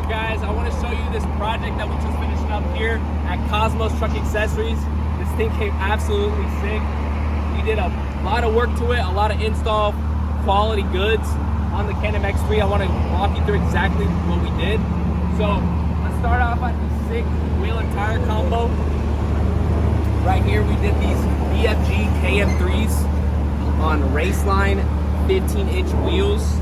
guys, I want to show you this project that we just finished up here at Cosmos Truck Accessories. This thing came absolutely sick. We did a lot of work to it, a lot of install quality goods on the Canam X3. I want to walk you through exactly what we did. So let's start off at the sick wheel and tire combo. Right here we did these BFG KM3s on Raceline 15-inch wheels.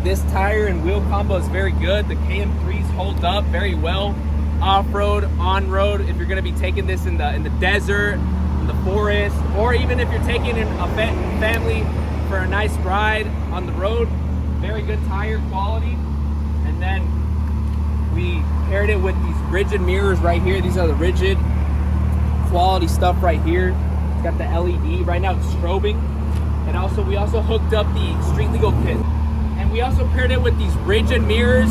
This tire and wheel combo is very good. The KM3s hold up very well off-road, on-road. If you're going to be taking this in the desert, in the forest, or even if you're taking in a family for a nice ride on the road, very good tire quality. And then we paired it with these rigid mirrors right here. These are the rigid quality stuff right here. It's got the LED. Right now it's strobing. And also we also hooked up the Street Legal kit. And we also paired it with these rigid mirrors.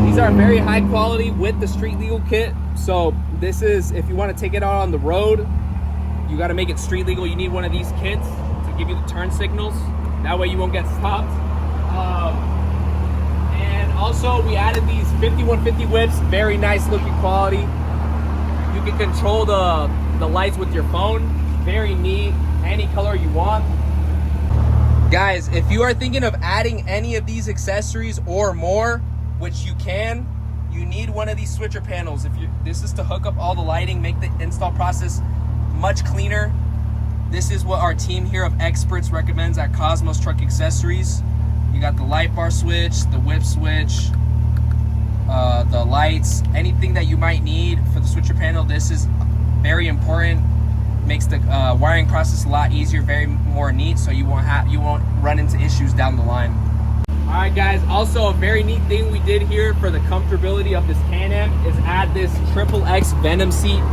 These are very high quality with the Street Legal kit. So this is, if you want to take it out on the road, you got to make it street legal. You need one of these kits to give you the turn signals. That way you won't get stopped. And also we added these 5150 whips, very nice looking quality. You can control the lights with your phone. Very neat, any color you want. Guys, if you are thinking of adding any of these accessories or more, which you can, you need one of these switcher panels. This is to hook up all the lighting, make the install process much cleaner. This is what our team here of experts recommends at Cosmos Truck Accessories. You got the light bar switch, the whip switch, the lights, anything that you might need for the switcher panel. This is very important. Makes the wiring process a lot easier, very more neat, so you won't run into issues down the line. All right, guys. Also, a very neat thing we did here for the comfortability of this Can-Am is add this XXX Venom seat.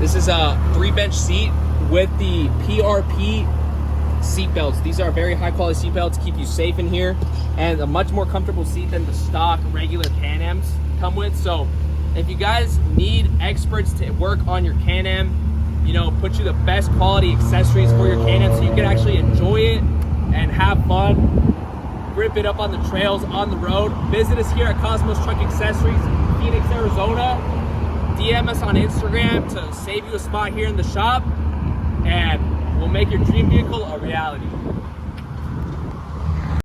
This is a 3-bench seat with the PRP seat belts. These are very high quality seat belts, keep you safe in here, and a much more comfortable seat than the stock regular Can-Ams come with. So if you guys need experts to work on your Can-Am, you know, put you the best quality accessories for your Can-Am so you can actually enjoy it and have fun, grip it up on the trails, on the road, visit us here at Cosmos Truck Accessories, Phoenix, Arizona. DM us on Instagram to save you a spot here in the shop, and we'll make your dream vehicle a reality.